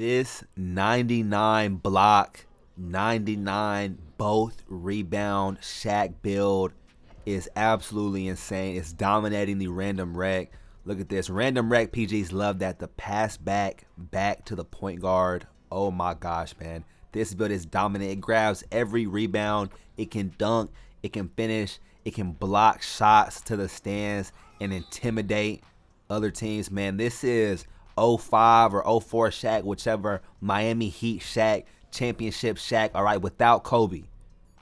This 99 block, 99 both rebound SHAQ build is absolutely insane. It's dominating the random rec. Look at this. Random rec PGs love that. The pass back to the point guard. Oh my gosh, man. This build is dominant. It grabs every rebound. It can dunk. It can finish. It can block shots to the stands and intimidate other teams. Man, this is 05 or 04 SHAQ, whichever Miami Heat SHAQ, championship SHAQ, all right, without Kobe.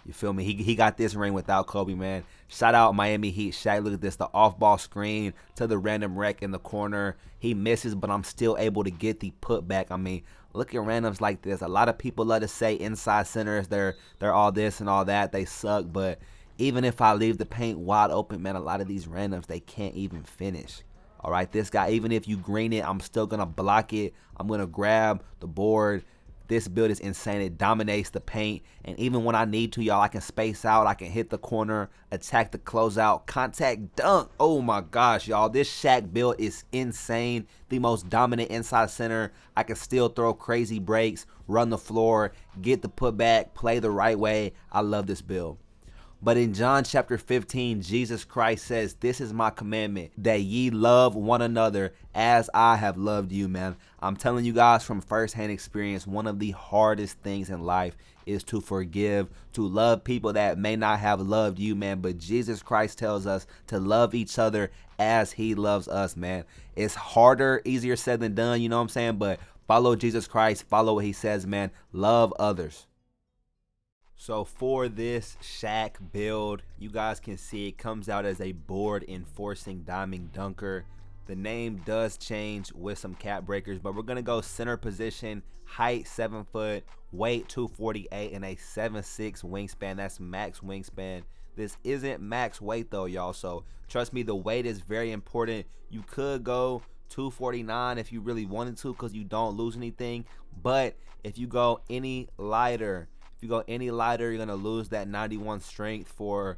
You feel me? He got this ring without Kobe, man. Shout out Miami Heat SHAQ. Look at this, the off-ball screen to the random rec in the corner. He misses, but I'm still able to get the putback. I mean, look at randoms like this. A lot of people love to say inside centers, they're all this and all that. They suck, but even if I leave the paint wide open, man, a lot of these randoms, they can't even finish. All right, this guy, even if you green it, I'm still going to block it. I'm going to grab the board. This build is insane. It dominates the paint. And even when I need to, y'all, I can space out. I can hit the corner, attack the closeout, contact dunk. Oh, my gosh, y'all. This SHAQ build is insane. The most dominant inside center. I can still throw crazy breaks, run the floor, get the putback, play the right way. I love this build. But in John chapter 15, Jesus Christ says, "This is my commandment, that ye love one another as I have loved you," man. I'm telling you guys from firsthand experience, one of the hardest things in life is to forgive, to love people that may not have loved you, man. But Jesus Christ tells us to love each other as he loves us, man. It's harder, easier said than done, you know what I'm saying? But follow Jesus Christ, follow what he says, man. Love others. So for this SHAQ build, you guys can see it comes out as a board enforcing diamond dunker. The name does change with some cap breakers, but we're going to go center position, height 7 foot, weight 248, and a 7'6" wingspan. That's max wingspan. This isn't max weight though, y'all, so trust me, the weight is very important. You could go 249 if you really wanted to because you don't lose anything, but if you go any lighter, you're going to lose that 91 strength for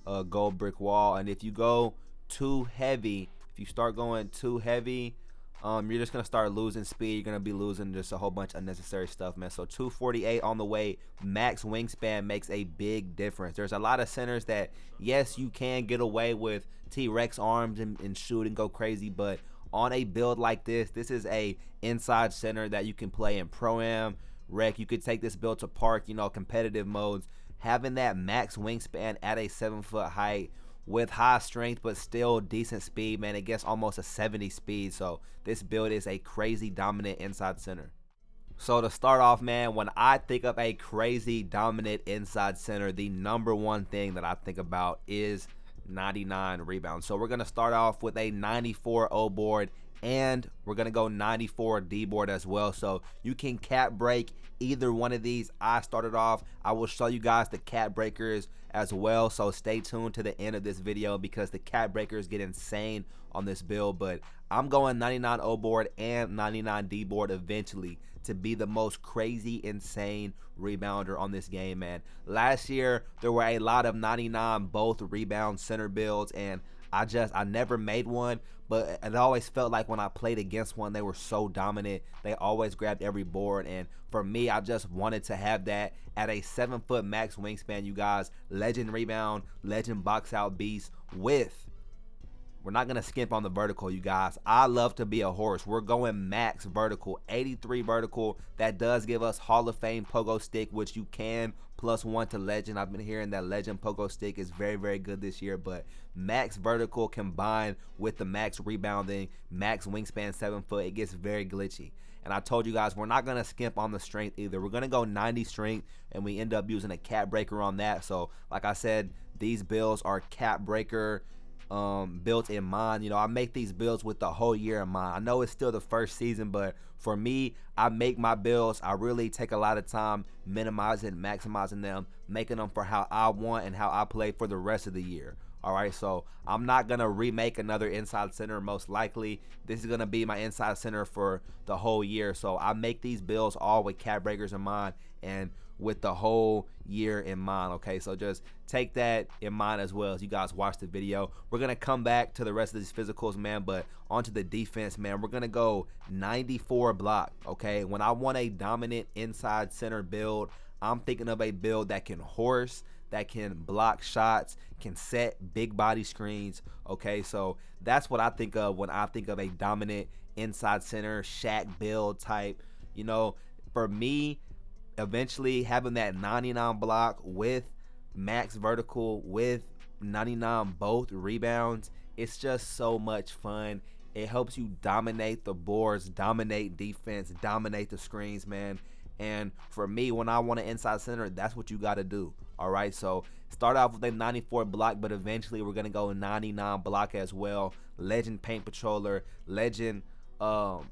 a gold brick wall. And if you go too heavy, if you start going too heavy, you're just going to start losing speed. You're going to be losing just a whole bunch of unnecessary stuff, man. So 248 on the way. Max wingspan makes a big difference. There's a lot of centers that, yes, you can get away with T-Rex arms and shoot and go crazy, but on a build like this, this is a inside center that you can play in Pro-Am, Rec. You could take this build to park, you know, competitive modes. Having that max wingspan at a 7 foot height with high strength but still decent speed, man, it gets almost a 70 speed. So this build is a crazy dominant inside center. So to start off, man, when I think of a crazy dominant inside center, the number one thing that I think about is 99 rebounds. So we're going to start off with a 94 O board, and we're going to go 94 D board as well. So you can cap break either one of these. I started off. I will show you guys the cap breakers as well. So stay tuned to the end of this video because the cap breakers get insane on this build. But I'm going 99 O board and 99 D board eventually to be the most crazy, insane rebounder on this game, man. Last year, there were a lot of 99 both rebound center builds, and I never made one, but it always felt like when I played against one, they were so dominant. They always grabbed every board, and for me, I just wanted to have that at a 7 foot max wingspan, you guys. Legend rebound, legend box out beast with, we're not going to skimp on the vertical, you guys. I love to be a horse. We're going max vertical, 83 vertical. That does give us Hall of Fame pogo stick, which you can +1 to legend. I've been hearing that legend pogo stick is very, very good this year, but max vertical combined with the max rebounding, max wingspan 7 foot, it gets very glitchy. And I told you guys, we're not going to skimp on the strength either. We're going to go 90 strength, and we end up using a cap breaker on that. So like I said, these builds are cap breaker built in mind. You know, I make these builds with the whole year in mind. I know it's still the first season, but for me, I make my builds, I really take a lot of time minimizing, maximizing them, making them for how I want and how I play for the rest of the year. All right, so I'm not gonna remake another inside center. Most likely, this is gonna be my inside center for the whole year. So I make these builds all with cap breakers in mind and with the whole year in mind. Okay, so just take that in mind as well as you guys watch the video. We're gonna come back to the rest of these physicals, man, but onto the defense, man. We're gonna go 94 block. Okay, when I want a dominant inside center build, I'm thinking of a build that can horse, that can block shots, can set big body screens. Okay, so that's what I think of when I think of a dominant inside center SHAQ build type. You know, for me, eventually having that 99 block with max vertical with 99 both rebounds, it's just so much fun. It helps you dominate the boards, dominate defense, dominate the screens, man. And for me, when I want an inside center, that's what you got to do. All right, so start off with a 94 block, but eventually we're gonna go 99 block as well. Legend paint patroller, legend well,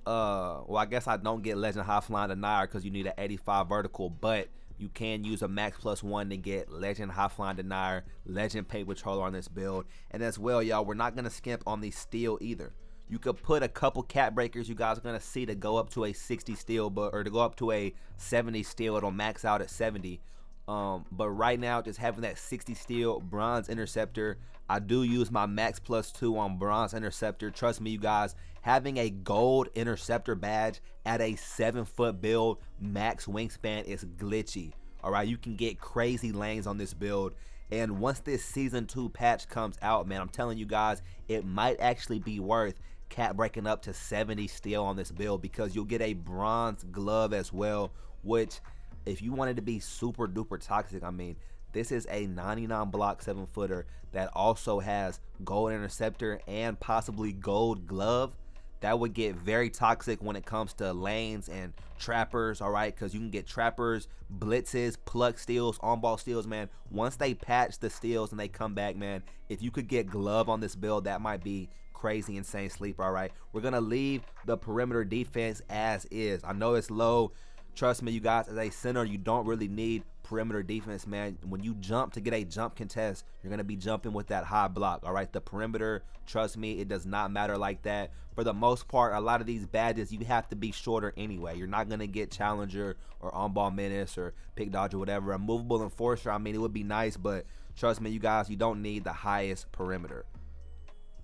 I guess I don't get legend high flying denier because you need an 85 vertical, but you can use a max +1 to get legend high flying denier, legend paint patroller on this build. And as well, y'all, we're not gonna skimp on the steel either. You could put a couple cap breakers you guys are gonna see to go up to a 60 steel, or to go up to a 70 steel. It'll max out at 70. But right now, just having that 60 steel bronze interceptor, I do use my max +2 on bronze interceptor. Trust me, you guys, having a gold interceptor badge at a 7-foot build max wingspan is glitchy. All right, you can get crazy lanes on this build. And once this season 2 patch comes out, man, I'm telling you guys, it might actually be worth cap breaking up to 70 steel on this build, because you'll get a bronze glove as well, which if you wanted to be super duper toxic, I mean, this is a 99 block 7-footer that also has gold interceptor and possibly gold glove. That would get very toxic when it comes to lanes and trappers, all right? Because you can get trappers, blitzes, pluck steals, on-ball steals, man. Once they patch the steals and they come back, man, if you could get glove on this build, that might be crazy, insane sleeper, all right? We're going to leave the perimeter defense as is. I know it's low. Trust me, you guys, as a center, you don't really need perimeter defense, man. When you jump to get a jump contest, you're going to be jumping with that high block, all right? The perimeter, trust me, it does not matter like that. For the most part, a lot of these badges, you have to be shorter anyway. You're not going to get challenger or on-ball menace or pick dodge or whatever. A movable enforcer, I mean, it would be nice, but trust me, you guys, you don't need the highest perimeter.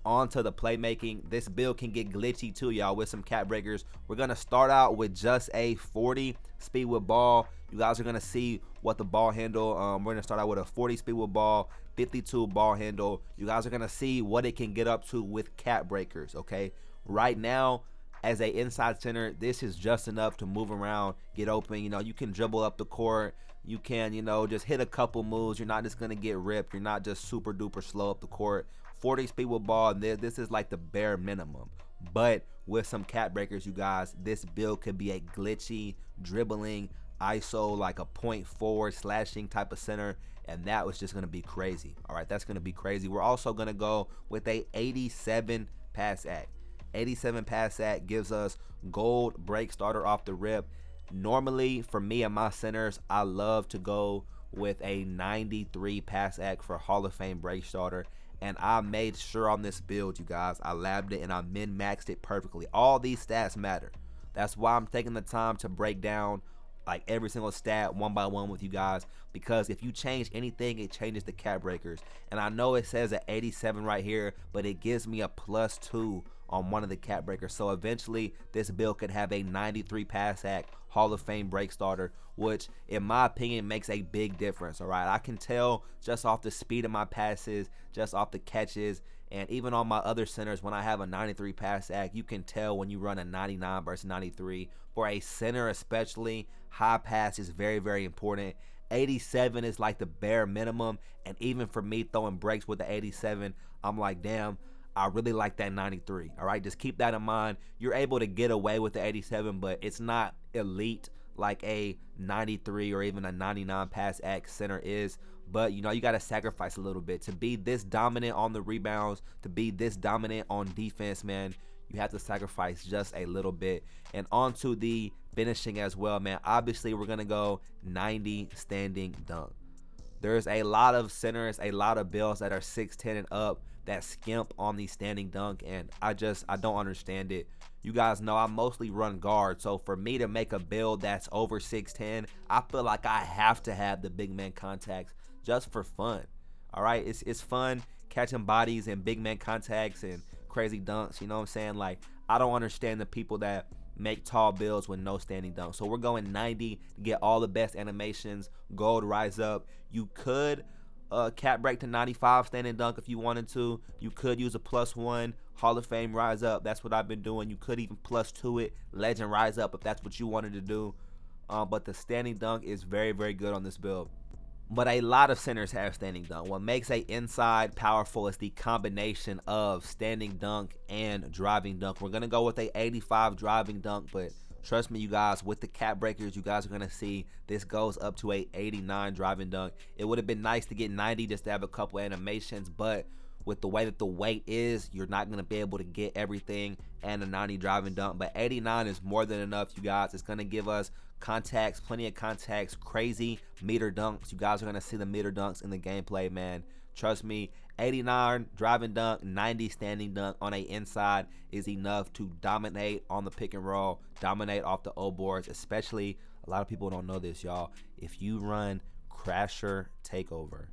On to the playmaking. This build can get glitchy too, y'all, with some cap breakers. We're gonna start out with just a 40 speed with ball. You guys are gonna see what the ball handle. We're gonna start out with a 40 speed with ball, 52 ball handle. You guys are gonna see what it can get up to with cap breakers. Okay, right now, as a inside center, this is just enough to move around, get open. You know, you can dribble up the court. You can, you know, just hit a couple moves. You're not just gonna get ripped. You're not just super duper slow up the court. 40 speed with ball, this is like the bare minimum. But with some cap breakers, you guys, this build could be a glitchy, dribbling, ISO, like a point forward slashing type of center, and that was just going to be crazy. All right, that's going to be crazy. We're also going to go with a 87 pass act. 87 pass act gives us gold break starter off the rip. Normally, for me and my centers, I love to go with a 93 pass act for Hall of Fame break starter. And I made sure on this build, you guys, I labbed it and I min-maxed it perfectly. All these stats matter. That's why I'm taking the time to break down like every single stat one by one with you guys, because if you change anything, it changes the cap breakers. And I know it says an 87 right here, but it gives me a +2 on one of the cap breakers. So eventually this build could have a 93 pass act Hall of Fame break starter, which in my opinion makes a big difference. All right, I can tell just off the speed of my passes, just off the catches, and even on my other centers, when I have a 93 pass act, you can tell when you run a 99 versus 93. For a center especially, high pass is very, very important. 87 is like the bare minimum, and even for me throwing breaks with the 87, I'm like, damn, I really like that 93. All right, just keep that in mind. You're able to get away with the 87, but it's not elite like a 93 or even a 99 pass act center is. But you know, you got to sacrifice a little bit to be this dominant on the rebounds, to be this dominant on defense, man. You have to sacrifice just a little bit. And onto the finishing as well, man. Obviously, we're gonna go 90 standing dunk. There's a lot of centers, a lot of builds that are 6'10 and up that skimp on the standing dunk, and I don't understand it. You guys know I mostly run guard, so for me to make a build that's over 6'10, I feel like I have to have the big man contacts just for fun. All right, it's fun catching bodies and big man contacts and crazy dunks. You know what I'm saying? Like, I don't understand the people that make tall builds with no standing dunk. So we're going 90 to get all the best animations. Gold rise up. You could cap break to 95 standing dunk if you wanted to. You could use a +1 Hall of Fame rise up. That's what I've been doing. You could even +2 it, legend rise up if that's what you wanted to do. But the standing dunk is very, very good on this build. But a lot of centers have standing dunk. What makes a inside powerful is the combination of standing dunk and driving dunk. We're gonna go with a 85 driving dunk, but trust me, you guys, with the cap breakers, you guys are gonna see this goes up to a 89 driving dunk. It would have been nice to get 90 just to have a couple animations, but with the way that the weight is, you're not gonna be able to get everything and a 90 driving dunk. But 89 is more than enough, you guys. It's gonna give us contacts, plenty of contacts, crazy meter dunks. You guys are gonna see the meter dunks in the gameplay, man. Trust me, 89 driving dunk, 90 standing dunk on a inside is enough to dominate on the pick and roll, dominate off the O boards. Especially, a lot of people don't know this, y'all. If you run crasher takeover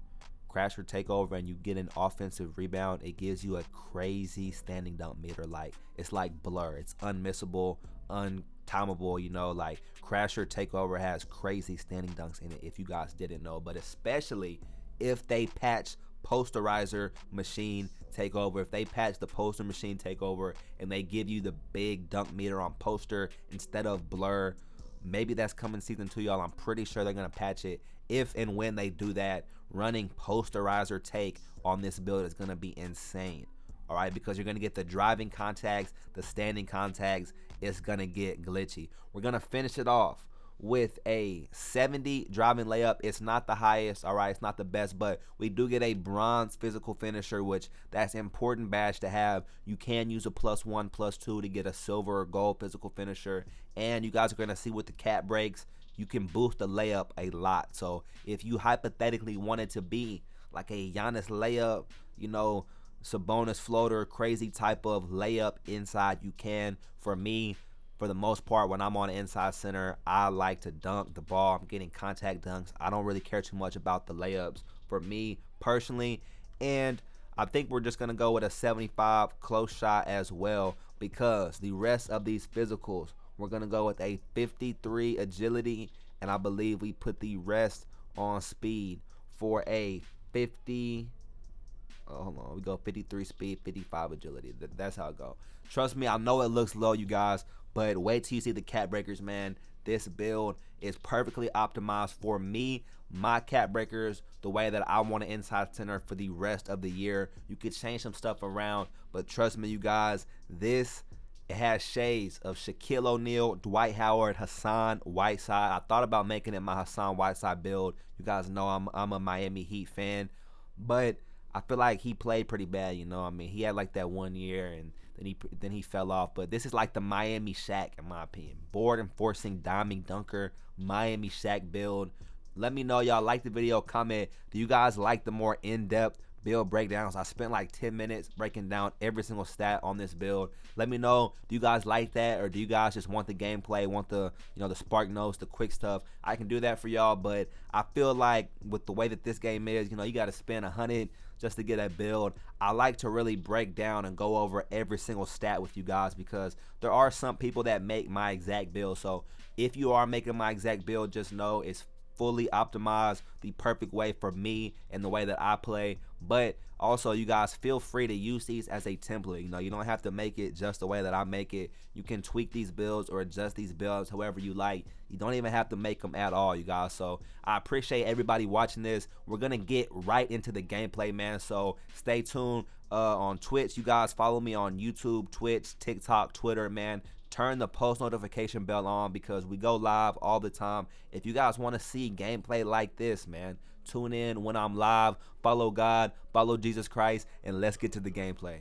and you get an offensive rebound, it gives you a crazy standing dunk meter. Like, it's like blur. It's unmissable, untimable, you know. Like, crasher takeover has crazy standing dunks in it, if you guys didn't know. But especially if they patch posterizer machine takeover, if they patch the poster machine takeover and they give you the big dunk meter on poster instead of blur, maybe that's coming season 2, y'all. I'm pretty sure they're gonna patch it. If and when they do that, running posterizer take on this build is gonna be insane. All right, because you're gonna get the driving contacts, the standing contacts. It's gonna get glitchy. We're gonna finish it off with a 70 driving layup. It's not the highest, all right, it's not the best, but we do get a bronze physical finisher, which that's important badge to have. You can use a +1, +2 to get a silver or gold physical finisher, and you guys are gonna see with the cap breaks, you can boost the layup a lot. So if you hypothetically wanted to be like a Giannis layup, you know, Sabonis floater, crazy type of layup inside, you can. For me, for the most part, when I'm on an inside center, I like to dunk the ball. I'm getting contact dunks. I don't really care too much about the layups for me personally. And I think we're just going to go with a 75 close shot as well, because the rest of these physicals, we're going to go with a 53 agility, and I believe we put the rest on speed for a 50. Oh, hold on, we go 53 speed, 55 agility. That's how it go. Trust me, I know it looks low, you guys, but wait till you see the cap breakers, man. This build is perfectly optimized for me, my cap breakers, the way that I want to inside center for the rest of the year. You could change some stuff around, but trust me, you guys, this, it has shades of Shaquille O'Neal, Dwight Howard, Hassan Whiteside. I thought about making it my Hassan Whiteside build. You guys know I'm a Miami Heat fan, but I feel like he played pretty bad, you know. I mean, he had like that 1 year and then he fell off. But this is like the Miami SHAQ, in my opinion. Board enforcing, diamond dunker, Miami SHAQ build. Let me know y'all like the video. Comment, do you guys like the more in-depth build breakdowns? I spent like 10 minutes breaking down every single stat on this build. Let me know, do you guys like that, or do you guys just want the gameplay, want the, you know, the spark notes, the quick stuff? I can do that for y'all, but I feel like with the way that this game is, you know, you got to spend 100 just to get a build. I like to really break down and go over every single stat with you guys, because there are some people that make my exact build. So if you are making my exact build, just know it's fully optimized the perfect way for me and the way that I play. But also, you guys feel free to use these as a template. You know, you don't have to make it just the way that I make it. You can tweak these builds or adjust these builds however you like. You don't even have to make them at all, you guys. So I appreciate everybody watching this. We're gonna get right into the gameplay, man, so stay tuned on Twitch. You guys follow me on YouTube, Twitch, TikTok, Twitter, man. Turn the post notification bell on, because we go live all the time. If you guys want to see gameplay like this, man, tune in when I'm live. Follow God, follow Jesus Christ, and let's get to the gameplay.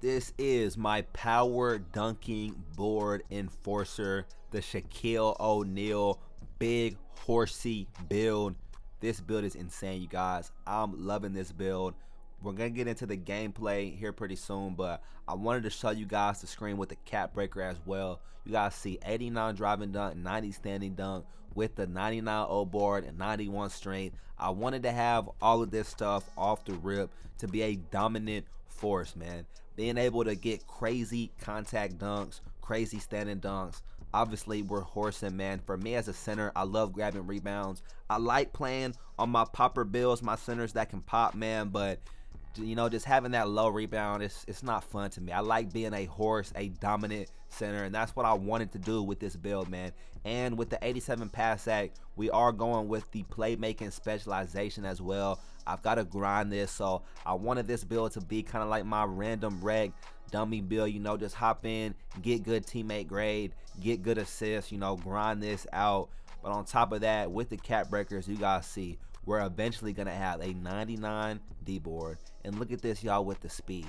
This is my power dunking board enforcer, the Shaquille O'Neal big horsey build. This build is insane, you guys. I'm loving this build. We're gonna get into the gameplay here pretty soon, but I wanted to show you guys the screen with the cap breaker as well. You guys see 89 driving dunk, 90 standing dunk with the 99 O board and 91 strength. I wanted to have all of this stuff off the rip to be a dominant force, man. Being able to get crazy contact dunks, crazy standing dunks. Obviously, we're horsing, man. For me as a center, I love grabbing rebounds. I like playing on my popper builds, my centers that can pop, man, but you know, just having that low rebound, it's not fun to me. I like being a horse, a dominant center, and that's what I wanted to do with this build, man. And with the 87 pass act, we are going with the playmaking specialization as well. I've got to grind this, so I wanted this build to be kind of like my random reg dummy build, you know, just hop in, get good teammate grade, get good assists, you know, grind this out. But on top of that, with the cap breakers, you guys see, we're eventually gonna have a 99 D board. And look at this, y'all, with the speed.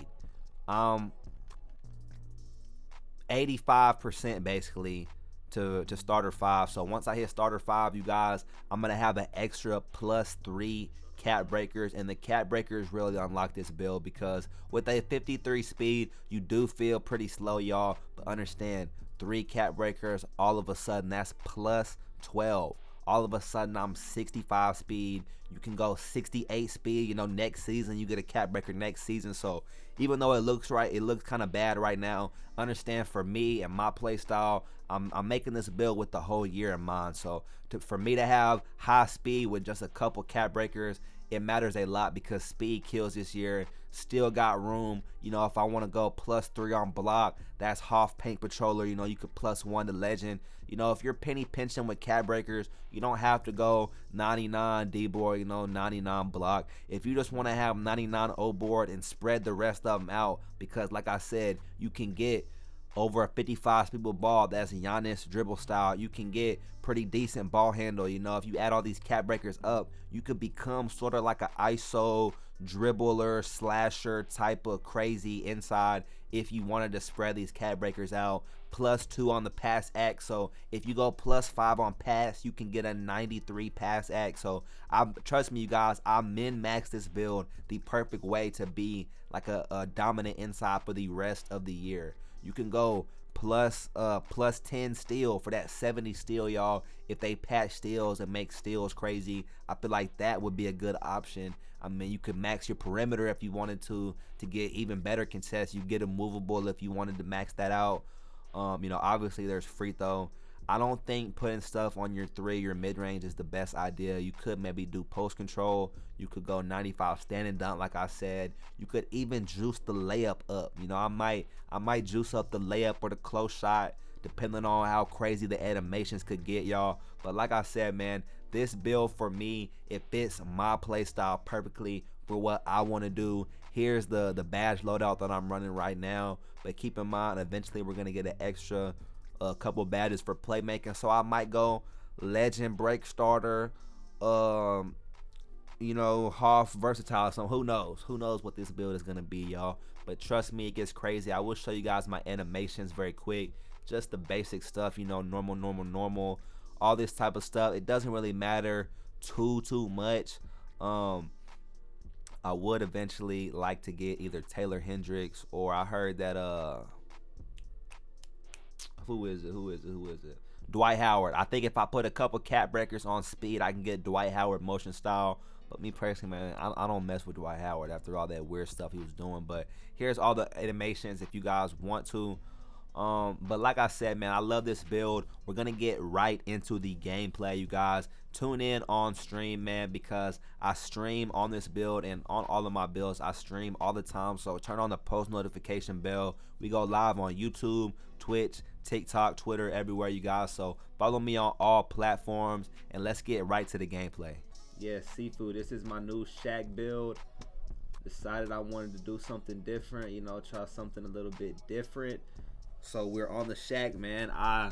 85% basically to starter 5. So once I hit starter 5, you guys, I'm gonna have an extra +3 cap breakers, and the cap breakers really unlock this build because with a 53 speed, you do feel pretty slow, y'all. But understand, 3 cap breakers, all of a sudden that's +12. All of a sudden I'm 65 speed. You can go 68 speed, you know, next season you get a cap breaker next season. So even though it looks kind of bad right now, understand for me and my play style, I'm making this build with the whole year in mind. So for me to have high speed with just a couple cap breakers, it matters a lot because speed kills this year. Still got room, you know, if I want to go +3 on block, that's Hoff Paint Patroller, you know, you could +1 to legend. You know, if you're penny pinching with cap breakers, you don't have to go 99 D board, you know, 99 block. If you just want to have 99 O board and spread the rest of them out, because like I said, you can get over a 55 speed with ball, that's Giannis dribble style. You can get pretty decent ball handle. You know, if you add all these cap breakers up, you could become sort of like an ISO dribbler slasher type of crazy inside if you wanted to spread these cap breakers out. +2 on the pass act, so if you go +5 on pass, you can get a 93 pass act. So trust me, you guys, I min-max this build the perfect way to be like a dominant inside for the rest of the year. You can go +10 steal for that 70 steal, y'all. If they patch steals and make steals crazy, I feel like that would be a good option. I mean, you could max your perimeter if you wanted to get even better contests. You get a movable if you wanted to max that out. You know, obviously there's free throw. I don't think putting stuff on your 3, your mid-range is the best idea. You could maybe do post control. You could go 95 standing dunk, like I said. You could even juice the layup up. You know, I might juice up the layup or the close shot, depending on how crazy the animations could get, y'all. But like I said, man, this build for me, it fits my play style perfectly for what I want to do. Here's the badge loadout that I'm running right now. But keep in mind, eventually we're gonna get an extra couple badges for playmaking, so I might go legend break starter, you know, Hoff versatile. So who knows what this build is gonna be, y'all. But trust me, it gets crazy. I will show you guys my animations very quick, just the basic stuff, you know, normal, all this type of stuff. It doesn't really matter too much. I would eventually like to get either Taylor Hendricks, or I heard that who is it? Dwight Howard. I think if I put a couple cap breakers on speed, I can get Dwight Howard motion style. But me personally, man, I don't mess with Dwight Howard after all that weird stuff he was doing. But here's all the animations if you guys want to. But like I said, man, I love this build. We're gonna get right into the gameplay, you guys. Tune in on stream, man, because I stream on this build, and on all of my builds I stream all the time. So turn on the post notification bell. We go live on YouTube, Twitch, TikTok, Twitter, everywhere, you guys. So follow me on all platforms, and let's get right to the gameplay. Yeah, Seafood, this is my new SHAQ build. Decided I wanted to do something different, you know, try something a little bit different. So we're on the SHAQ, man. I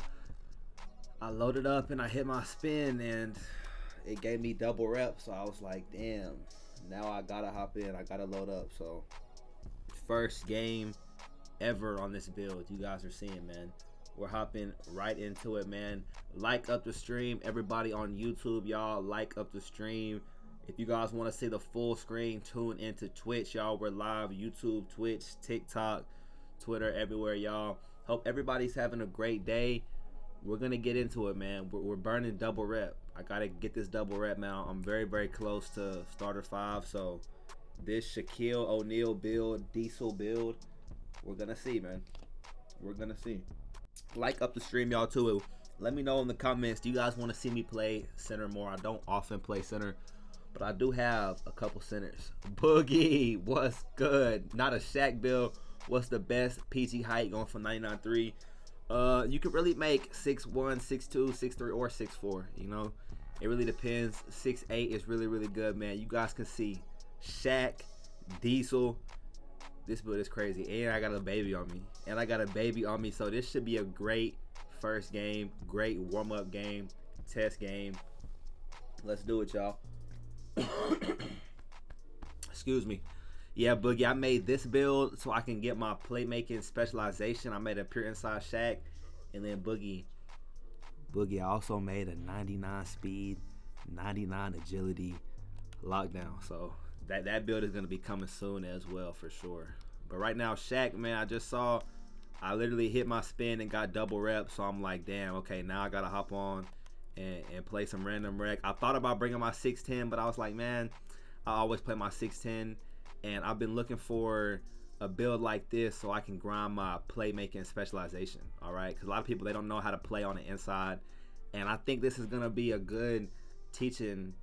loaded up and I hit my spin, and it gave me double reps. So I was like, damn, now I gotta hop in, I gotta load up. So first game ever on this build, you guys are seeing, man. We're hopping right into it, man. Like up the stream, everybody on YouTube, y'all. Like up the stream. If you guys want to see the full screen, tune into Twitch, y'all. We're live, YouTube, Twitch, TikTok, Twitter, everywhere, y'all. Hope everybody's having a great day. We're gonna get into it, man. We're burning double rep. I gotta get this double rep now. I'm very, very close to starter 5. So this Shaquille O'Neal build, Diesel build, we're gonna see, man. We're gonna see. Like up the stream, y'all, too. Let me know in the comments, do you guys want to see me play center more? I don't often play center, but I do have a couple centers. Boogie, what's good? Not a SHAQ build. What's the best PG height going for 99.3? You could really make 6'1", 6'2", 6'3", or 6'4". You know, it really depends. 6'8" is really, really good, man. You guys can see SHAQ, Diesel. This build is crazy, and I got a baby on me. So this should be a great first game, great warm-up game, test game. Let's do it, y'all. Excuse me. Yeah, Boogie, I made this build so I can get my playmaking specialization. I made a pure inside SHAQ, and then Boogie, I also made a 99 speed, 99 agility lockdown. So that build is going to be coming soon as well, for sure. But right now, SHAQ, man, I literally hit my spin and got double rep. So I'm like, damn, okay, now I got to hop on and play some random rec. I thought about bringing my 6'10", but I was like, man, I always play my 6'10", and I've been looking for a build like this so I can grind my playmaking specialization, all right? Because a lot of people, they don't know how to play on the inside, and I think this is going to be a good teaching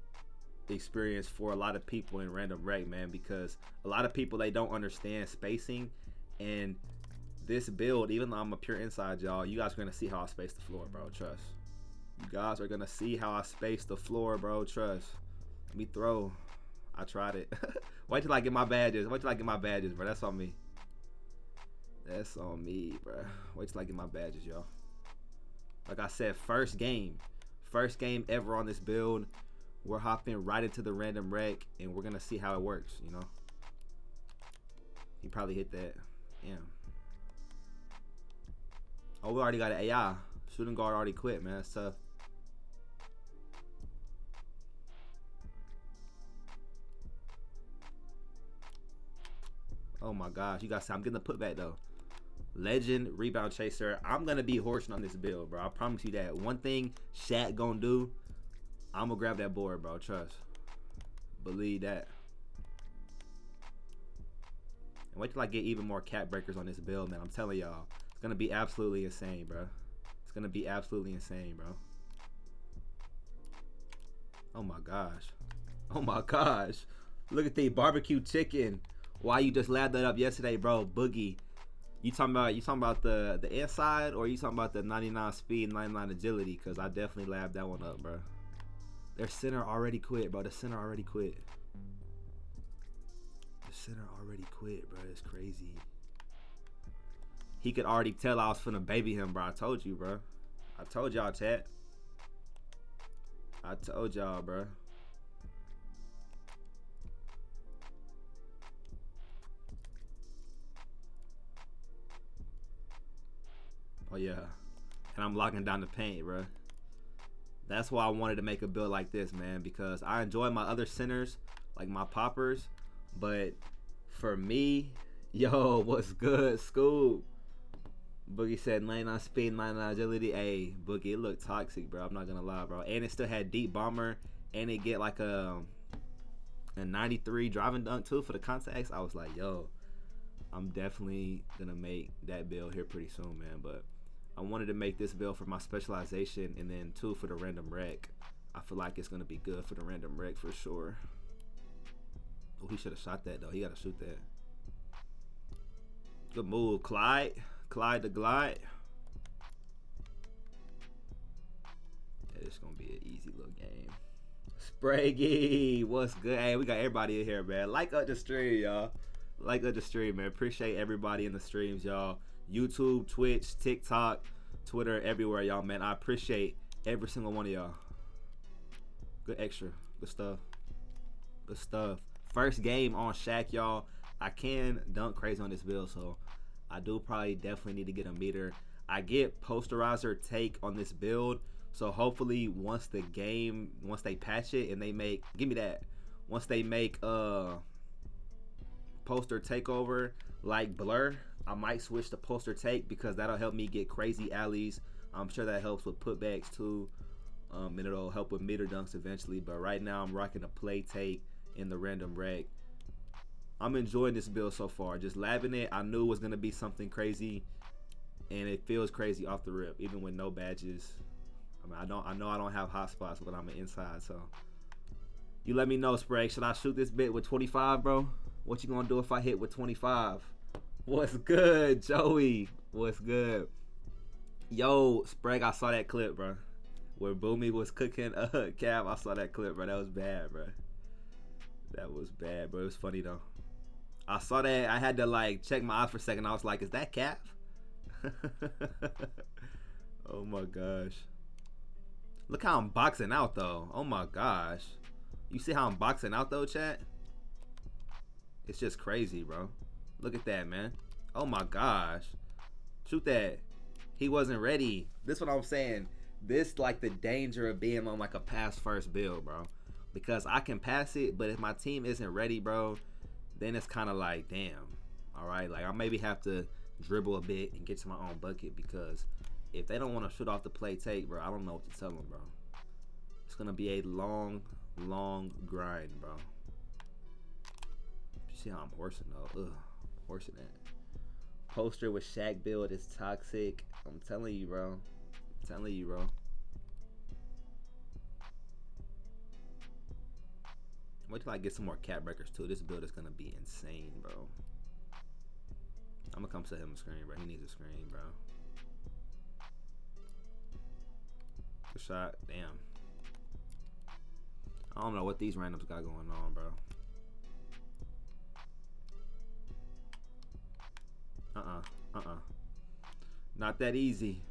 experience for a lot of people in random rec, man, because a lot of people, they don't understand spacing. And this build, even though I'm a pure inside, y'all, you guys are gonna see how I space the floor, bro. Trust. You guys are gonna see how I space the floor, bro. Trust. Let me throw. I tried it. Wait till I get my badges. Bro. That's on me. That's on me, bro. Wait till I get my badges, y'all. Like I said, first game ever on this build. We're hopping right into the random rec, and we're gonna see how it works, you know. He probably hit that. Yeah. Oh, we already got an AI. Shooting guard already quit, man. That's tough. Oh my gosh, you guys see I'm getting the putback though. Legend rebound chaser. I'm gonna be horsing on this build, bro. I promise you that. One thing SHAQ gonna do, I'm gonna grab that board, bro. Trust. Believe that. And wait till I get even more cap breakers on this build, man. I'm telling y'all, it's gonna be absolutely insane, bro. It's gonna be absolutely insane, bro. Oh my gosh. Oh my gosh. Look at the barbecue chicken. Why you just labbed that up yesterday, bro? Boogie. You talking about the inside, or you talking about the 99 speed, 99 agility? Cause I definitely labbed that one up, bro. Their center already quit, bro. The center already quit. Bro. It's crazy. He could already tell I was finna baby him, bro. I told you, bro. I told y'all, chat. I told y'all, bro. Oh, yeah. And I'm locking down the paint, bro. That's why I wanted to make a build like this, man, because I enjoy my other centers, like my poppers, but for me, yo, what's good, Scoob? Boogie said 99 speed, 99 agility. Hey, Boogie, it looked toxic, bro. I'm not gonna lie, bro. And it still had deep bomber, and it get like a 93 driving dunk too for the contacts. I was like, yo, I'm definitely gonna make that build here pretty soon, man. But I wanted to make this build for my specialization, and then two for the random rec. I feel like it's gonna be good for the random rec for sure. Oh, he should have shot that though. He gotta shoot that. Good move, Clyde. Clyde the glide. Yeah, it's gonna be an easy little game. Spraggy, what's good? Hey, we got everybody in here, man. Like up the stream, y'all. Like up the stream, man. Appreciate everybody in the streams, y'all. YouTube, Twitch, TikTok, Twitter, everywhere, y'all, man. I appreciate every single one of y'all. Good extra. Good stuff. Good stuff. First game on SHAQ, y'all. I can dunk crazy on this build, so I do probably definitely need to get a meter. I get posterizer take on this build, so hopefully once they patch it and they make, give me that, once they make poster takeover like blur, I might switch to poster take because that'll help me get crazy alleys. I'm sure that helps with putbacks too, and it'll help with meter dunks eventually. But right now I'm rocking a play take in the random rec. I'm enjoying this build so far, just labbing it. I knew it was gonna be something crazy, and it feels crazy off the rip, even with no badges. I mean, I know I don't have hot spots, but I'm an inside, so you let me know, Sprague. Should I shoot this bit with 25, bro? What you gonna do if I hit with 25? What's good, Joey? What's good? Yo, Sprague, I saw that clip, bro. Where Boomy was cooking Cab. I saw that clip, bro. That was bad, bro. That was bad, bro. It was funny, though. I saw that. I had to, like, check my eyes for a second. I was like, is that Cap? Oh, my gosh. Look how I'm boxing out, though. Oh, my gosh. You see how I'm boxing out, though, chat? It's just crazy, bro. Look at that, man. Oh, my gosh. Shoot that. He wasn't ready. This is what I'm saying. This, like, the danger of being on, like, a pass-first build, bro. Because I can pass it, but if my team isn't ready, bro, then it's kind of like, damn. All right? Like, I maybe have to dribble a bit and get to my own bucket because if they don't want to shoot off the play take, bro, I don't know what to tell them, bro. It's going to be a long, long grind, bro. You see how I'm horsing, though? Ugh. Horsing that. Poster with SHAQ build is toxic. I'm telling you, bro. I'm telling you, bro. Wait till I get some more cap breakers, too. This build is going to be insane, bro. I'm going to come set him a screen, bro. He needs a screen, bro. Good shot. Damn. I don't know what these randoms got going on, bro. Not that easy.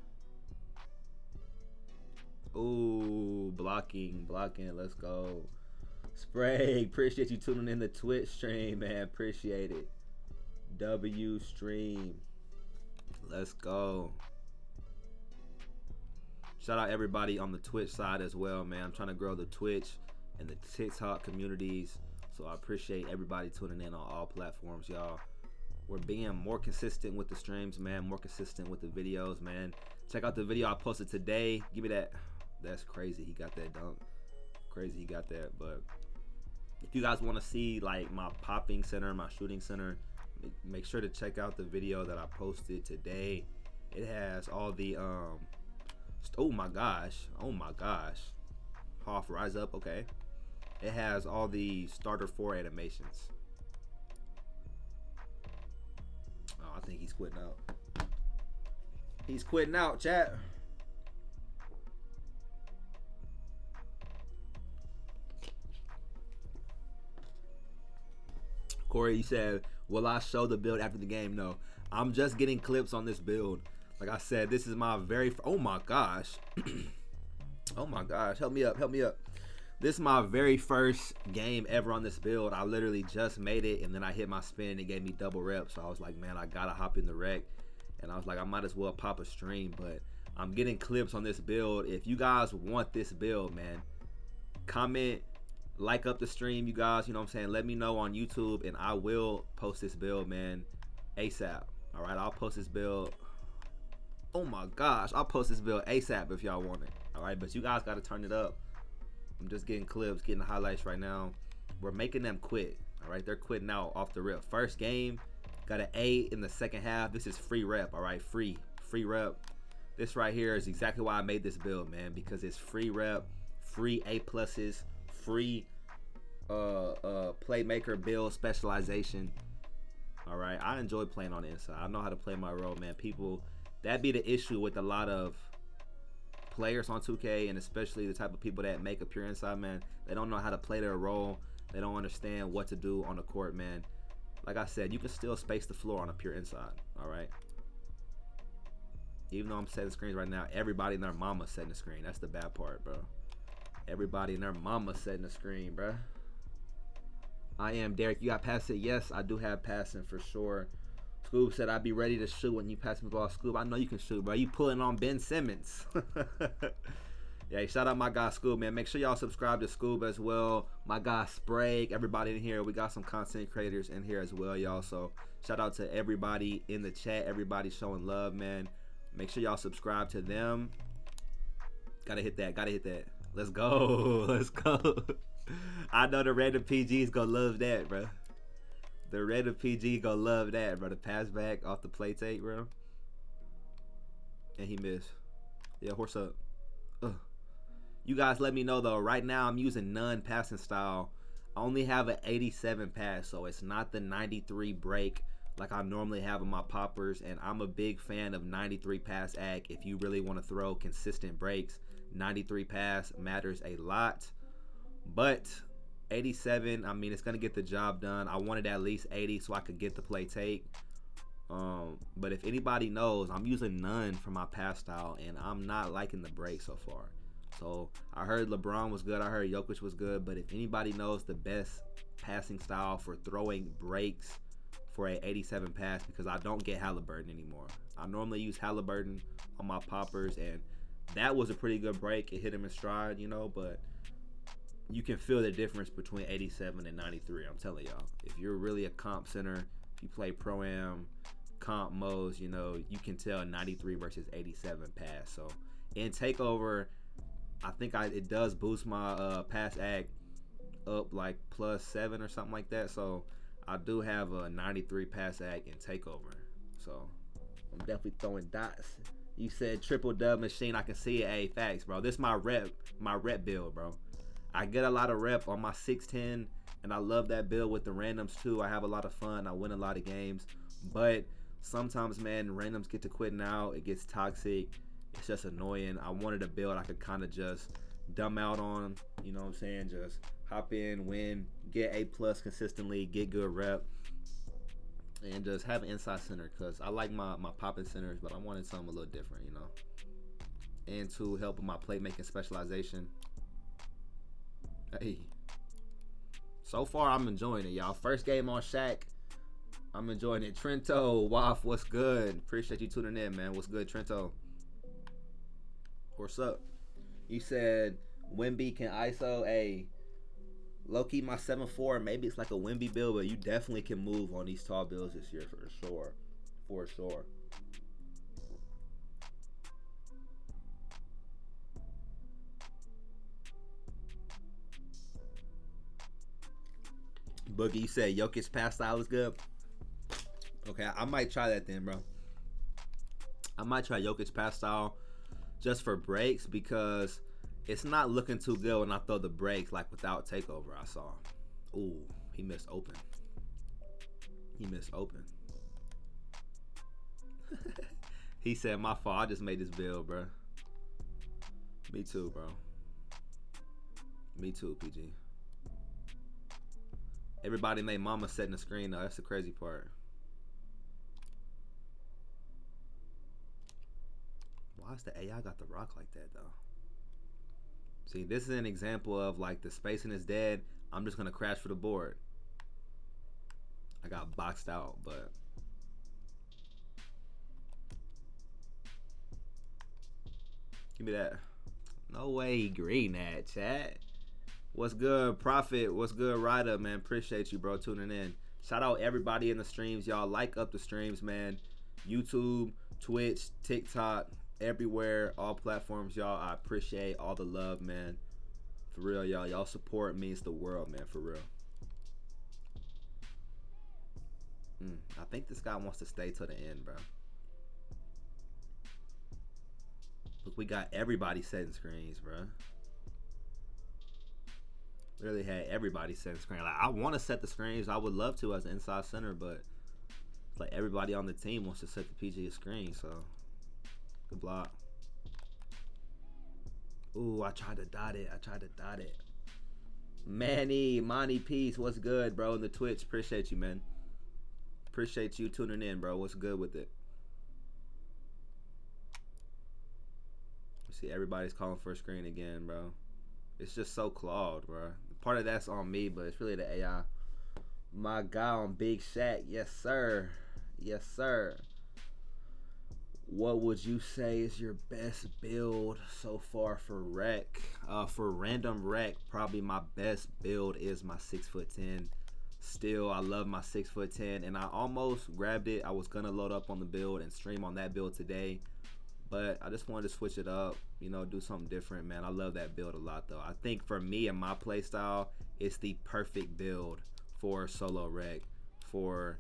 Ooh, blocking. Let's go. Sprague, appreciate you tuning in the Twitch stream, man. Appreciate it. W stream. Let's go. Shout out everybody on the Twitch side as well, man. I'm trying to grow the Twitch and the TikTok communities. So I appreciate everybody tuning in on all platforms, y'all. We're being more consistent with the streams, man. More consistent with the videos, man. Check out the video I posted today. Give me that. That's crazy. He got that dunk. Crazy he got that. But if you guys want to see like my popping center, my shooting center, make sure to check out the video that I posted today. It has all the oh my gosh. Hoff rise up. Okay. It has all the starter 4 animations. I think he's quitting out. He's quitting out, chat. Corey, you said, will I show the build after the game? No. I'm just getting clips on this build. Like I said, this is my very... Oh, my gosh. Oh, my gosh. Help me up. This is my very first game ever on this build. I literally just made it, and then I hit my spin, and it gave me double reps. So I was like, man, I gotta hop in the rec. And I was like, I might as well pop a stream, but I'm getting clips on this build. If you guys want this build, man, comment, like up the stream, you guys, you know what I'm saying? Let me know on YouTube, and I will post this build, man, ASAP. All right, I'll post this build. Oh my gosh, I'll post this build ASAP if y'all want it. All right, but you guys gotta turn it up. I'm just getting clips, getting the highlights right now. We're making them quit. All right, they're quitting out off the rip. First game, got an A in the second half. This is free rep. All right, free rep. This right here is exactly why I made this build, man, because it's free rep, free A pluses, free playmaker build specialization. All right, I enjoy playing on the inside. I know how to play my role, man. People, that be the issue with a lot of players on 2K, and especially the type of people that make a pure inside, man. They don't know how to play their role. They don't understand what to do on the court, man. Like I said, you can still space the floor on a pure inside. All right, even though I'm setting screens right now, everybody and their mama setting the screen. That's the bad part, bro. Everybody and their mama setting the screen, bro. I am Derek. You got pass it? Yes, I do have passing for sure. Scoob said, I'd be ready to shoot when you pass me the ball. Scoob, I know you can shoot, bro. You pulling on Ben Simmons. Yeah, shout out my guy Scoob, man. Make sure y'all subscribe to Scoob as well. My guy Sprague, everybody in here. We got some content creators in here as well, y'all. So shout out to everybody in the chat. Everybody showing love, man. Make sure y'all subscribe to them. Gotta hit that. Gotta hit that. Let's go. Let's go. I know the random PGs gonna love that, bro. The random PG gonna love that, bro. The pass back off the play take, bro. And he missed. Yeah, horse up. Ugh. You guys let me know though. Right now I'm using none passing style. I only have an 87 pass, so it's not the 93 break like I normally have in my poppers. And I'm a big fan of 93 pass ag. If you really want to throw consistent breaks, 93 pass matters a lot. But 87, I mean, it's gonna get the job done. I wanted at least 80 so I could get the play take. But if anybody knows, I'm using none for my pass style, and I'm not liking the break so far. So I heard LeBron was good, I heard Jokic was good, but if anybody knows the best passing style for throwing breaks for a 87 pass, because I don't get Halliburton anymore. I normally use Halliburton on my poppers, and that was a pretty good break. It hit him in stride, you know, but you can feel the difference between 87 and 93. I'm telling y'all, if you're really a comp center, if you play pro-am, comp modes, you know, you can tell 93 versus 87 pass. So in takeover, I think it does boost my pass ag up like +7 or something like that. So I do have a 93 pass ag in takeover. So I'm definitely throwing dots. You said triple dub machine. I can see it. Hey, facts, bro. This is my rep build, bro. I get a lot of rep on my 610, and I love that build with the randoms too. I have a lot of fun. I win a lot of games, but sometimes, man, randoms get to quitting out. It gets toxic. It's just annoying. I wanted a build I could kind of just dumb out on, you know what I'm saying? Just hop in, win, get A+ consistently, get good rep, and just have an inside center, because I like my popping centers, but I wanted something a little different, you know? And to help with my playmaking specialization. Hey. So far, I'm enjoying it, y'all. First game on SHAQ. I'm enjoying it. Trento, Waff, what's good? Appreciate you tuning in, man. What's good, Trento? What's up? You said Wemby can ISO. Hey, low-key my 7'4", maybe it's like a Wemby build, but you definitely can move on these tall builds this year for sure. For sure. Boogie, you said Jokic pass style is good. Okay, I might try that then, bro. I might try Jokic pass style just for breaks, because it's not looking too good when I throw the breaks like without takeover. I saw. Ooh, he missed open. He missed open. He said, my fault. I just made this build, bro. Me too, bro. Me too, PG. Everybody made mama setting the screen though. That's the crazy part. Why's the AI got the rock like that though? See, this is an example of like the spacing is dead. I'm just gonna crash for the board. I got boxed out, but give me that. No way he green that, chat. What's good, Prophet? What's good, Ryder, man? Appreciate you, bro, tuning in. Shout out everybody in the streams, y'all. Like up the streams, man. YouTube, Twitch, TikTok, everywhere, all platforms, y'all. I appreciate all the love, man. For real, y'all. Y'all support means the world, man. For real. I think this guy wants to stay to the end, bro. Look, we got everybody setting screens, bro. Literally had everybody setting screens. Like, I want to set the screens. I would love to as an inside center, but it's like everybody on the team wants to set the PG screen, so good block. Ooh, I tried to dot it. Money Peace, what's good, bro? In the Twitch, appreciate you, man. Appreciate you tuning in, bro. What's good with it? You see, everybody's calling for a screen again, bro. It's just so clawed, bro. Part of that's on me, but it's really the AI. My guy on Big SHAQ, yes sir. Yes, sir. What would you say is your best build so far for rec? For random rec, probably my best build is my 6'10". Still, I love my 6'10", and I almost grabbed it. I was gonna load up on the build and stream on that build today, but I just wanted to switch it up, do something different, man. I love that build a lot, though. I think for me and my playstyle, it's the perfect build for solo rec, for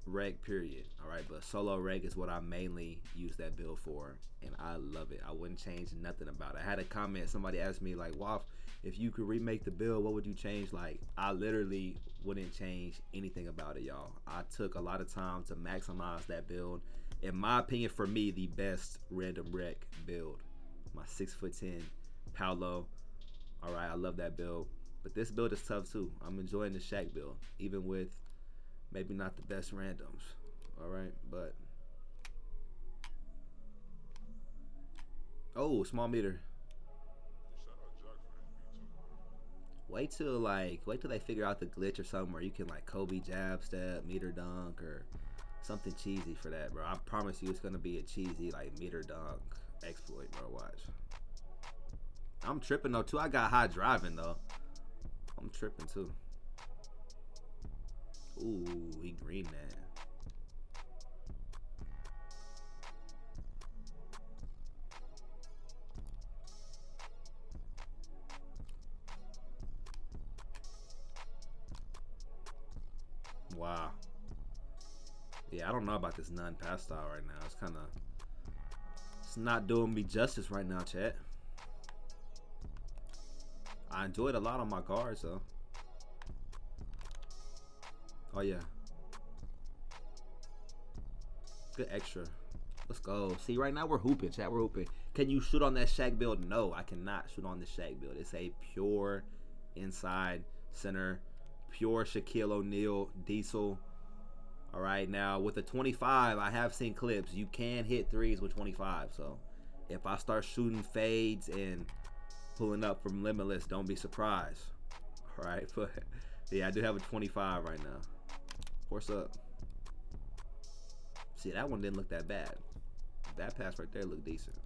reg period. All right, but solo reg is what I mainly use that build for, and I love it. I wouldn't change nothing about it. I had a comment, somebody asked me like, Waff, if you could remake the build, what would you change? Like, I literally wouldn't change anything about it, y'all. I took a lot of time to maximize that build. In my opinion, for me, the best random rec build, my 6'10" Paolo. All right, I love that build, but this build is tough too. I'm enjoying the SHAQ build, even with maybe not the best randoms. All right, but oh, small meter. Wait till they figure out the glitch or something where you can like Kobe jab step, meter dunk, or something cheesy for that, bro. I promise you, it's gonna be a cheesy like meter dunk exploit, bro. Watch. I'm tripping though too. I got high driving though. I'm tripping too. Ooh, he green that. Wow. Yeah, I don't know about this non-pass style right now. It's not doing me justice right now, chat. I enjoyed a lot on my guards though. Oh yeah. Good extra. Let's go. See, right now we're hooping, chat. We're hooping. Can you shoot on that SHAQ build? No, I cannot shoot on the SHAQ build. It's a pure inside center, pure Shaquille O'Neal diesel. All right, now with the 25, I have seen clips. You can hit threes with 25. So if I start shooting fades and pulling up from Limitless, don't be surprised. All right, but yeah, I do have a 25 right now. Horse up. See, that one didn't look that bad. That pass right there looked decent.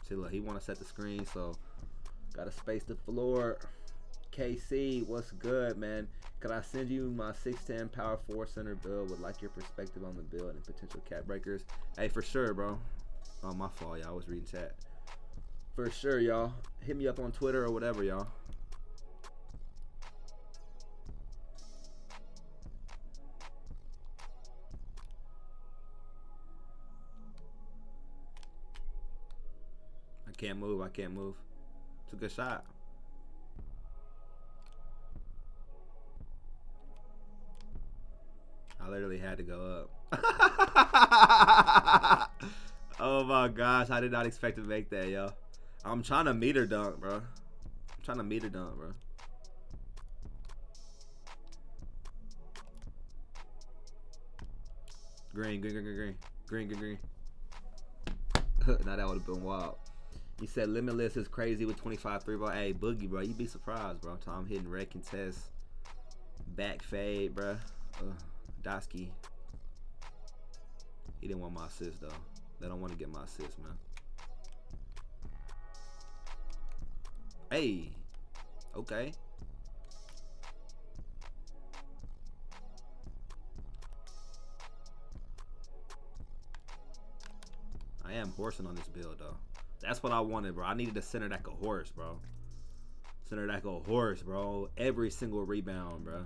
See, look, he want to set the screen, so gotta space the floor. KC, what's good, man? Could I send you my 6'10" power 4 center build? Would like your perspective on the build and potential cap breakers. Hey, for sure, bro. Oh, my fault, y'all. I was reading chat. For sure, y'all. Hit me up on Twitter or whatever, y'all. I can't move. I can't move. It's a good shot. I literally had to go up. Oh my gosh, I did not expect to make that, yo. I'm trying to meter dunk, bro. I'm trying to meter dunk, bro. Green, green, green, green, green. Green, green, green. Now that would have been wild. He said Limitless is crazy with 25 3-ball. Hey, Boogie, bro, you'd be surprised, bro. Tom hitting red contest. Back fade, bro. Dosky. He didn't want my assist, though. They don't want to get my assist, man. Hey. Okay. I am horsing on this build, though. That's what I wanted, bro. I needed a center that could horse, bro. Center that could horse, bro. Every single rebound, bro.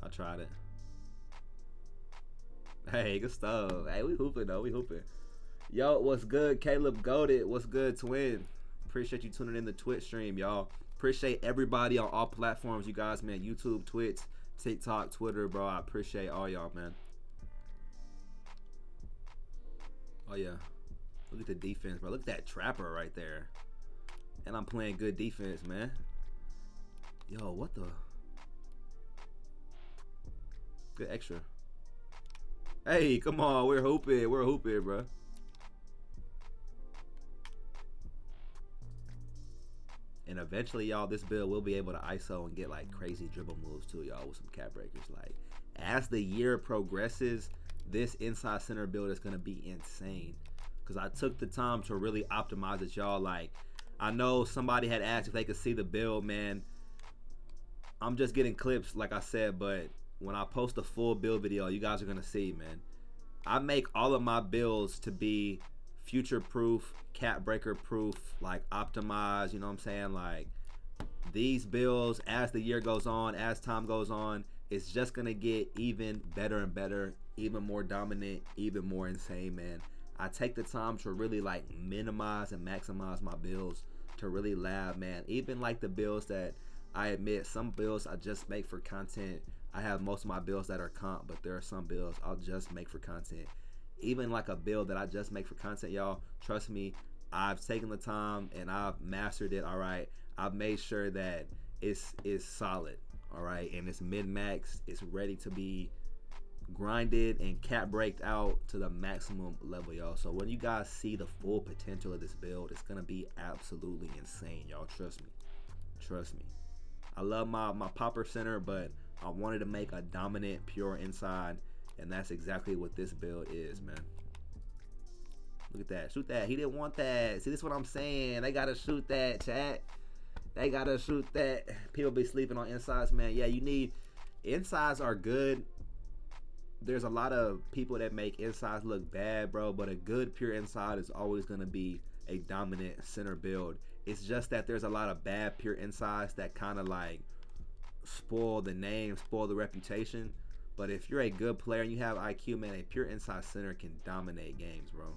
I tried it. Hey, good stuff. Hey, we hooping, though. We hooping. Yo, what's good? Caleb Goated. What's good, twin? Appreciate you tuning in the Twitch stream, y'all. Appreciate everybody on all platforms, you guys, man. YouTube, Twitch, TikTok, Twitter, bro. I appreciate all y'all, man. Oh, yeah. Look at the defense, bro. Look at that trapper right there. And I'm playing good defense, man. Yo, what the? Good extra. Hey, come on. We're hooping. We're hooping, bro. And eventually, y'all, this build will be able to ISO and get like crazy dribble moves too, y'all, with some cap breakers. Like, as the year progresses, this inside center build is gonna be insane. Cause I took the time to really optimize it, y'all. Like, I know somebody had asked if they could see the build, man. I'm just getting clips, like I said, but when I post a full build video, you guys are gonna see, man. I make all of my builds to be future proof, cap breaker proof, like optimized, you know what I'm saying? Like, these builds, as the year goes on, as time goes on, it's just gonna get even better and better, even more dominant, even more insane, man. I take the time to really like minimize and maximize my builds to really lab, man. Even like the builds that I admit, some builds I just make for content. I have most of my builds that are comp, but there are some builds I'll just make for content. Even like a build that I just make for content, y'all, trust me, I've taken the time and I've mastered it. All right, I've made sure that it's solid, all right, and it's min-max, it's ready to be grinded and cap breaked out to the maximum level, y'all. So when you guys see the full potential of this build, it's gonna be absolutely insane, y'all. Trust me, trust me. I love my popper center, but I wanted to make a dominant pure inside, and that's exactly what this build is, man. Look at that. Shoot that. He didn't want that. See, this is what I'm saying. They gotta shoot that, chat. They gotta shoot that. People be sleeping on insides, man. Yeah, you need insides are good. There's a lot of people that make insides look bad, bro, but a good pure inside is always gonna be a dominant center build. It's just that there's a lot of bad pure insides that kind of like spoil the name, spoil the reputation. But if you're a good player and you have IQ, man, a pure inside center can dominate games, bro.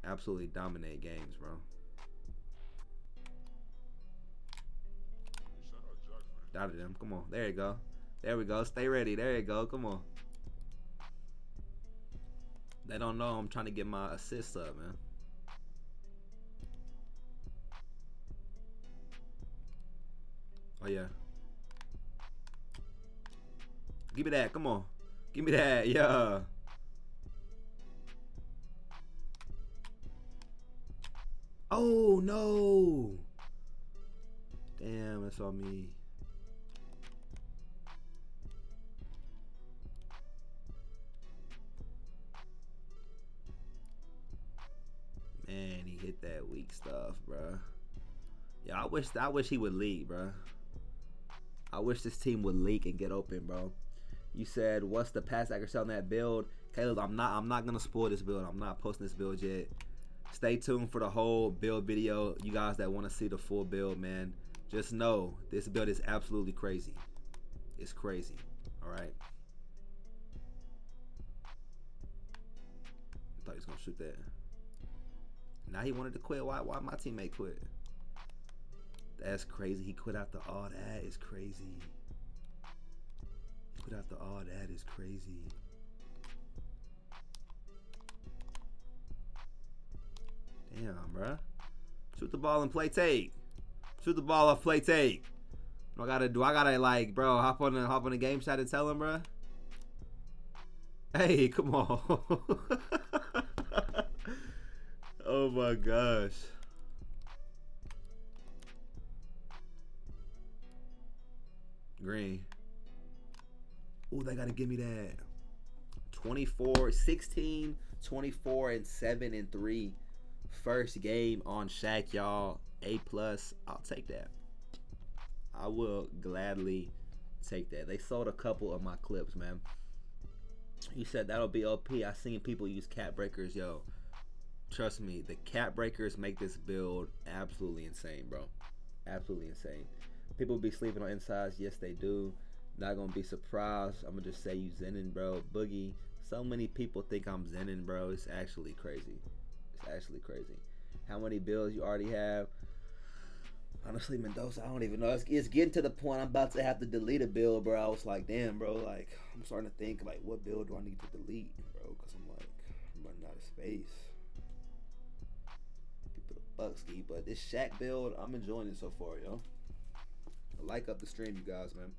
Absolutely dominate games, bro. Doubted him. Come on. There you go. There we go. Stay ready. There you go. Come on. They don't know I'm trying to get my assists up, man. Oh, yeah. Give me that. Come on. Give me that. Yeah. Oh, no. Damn, that's on me. Man, he hit that weak stuff, bro. Yeah, I wish he would leak, bro. I wish this team would leak and get open, bro. You said, what's the pass accuracy on that build? Caleb, I'm not gonna spoil this build. I'm not posting this build yet. Stay tuned for the whole build video. You guys that want to see the full build, man, just know this build is absolutely crazy. It's crazy. All right. I thought he was gonna shoot that. Now he wanted to quit. Why my teammate quit? That's crazy. He quit after all that. Is crazy. He quit after all that. Is crazy. Damn, bruh. Shoot the ball and play take. Shoot the ball off play take. I gotta like, bro, hop on the game chat and tell him, bruh. Hey, come on. Oh my gosh. Green. Oh, they gotta give me that. 24, 16, 24, and 7 and 3. First game on SHAQ, y'all. A+. I'll take that. I will gladly take that. They sold a couple of my clips, man. You said that'll be OP. I seen people use cap breakers, yo. Trust me, the cap breakers make this build absolutely insane, bro. Absolutely insane. People be sleeping on insides. Yes, they do. Not gonna be surprised. I'm gonna just say you Zenin, bro. Boogie. So many people think I'm Zenin, bro. It's actually crazy. It's actually crazy. How many builds you already have? Honestly, Mendoza, I don't even know. It's getting to the point I'm about to have to delete a build, bro. I was like, damn, bro. Like, I'm starting to think, like, what build do I need to delete, bro? Because I'm like, I'm running out of space. People the Buckski, but this SHAQ build, I'm enjoying it so far, yo. Like up the stream, you guys, man.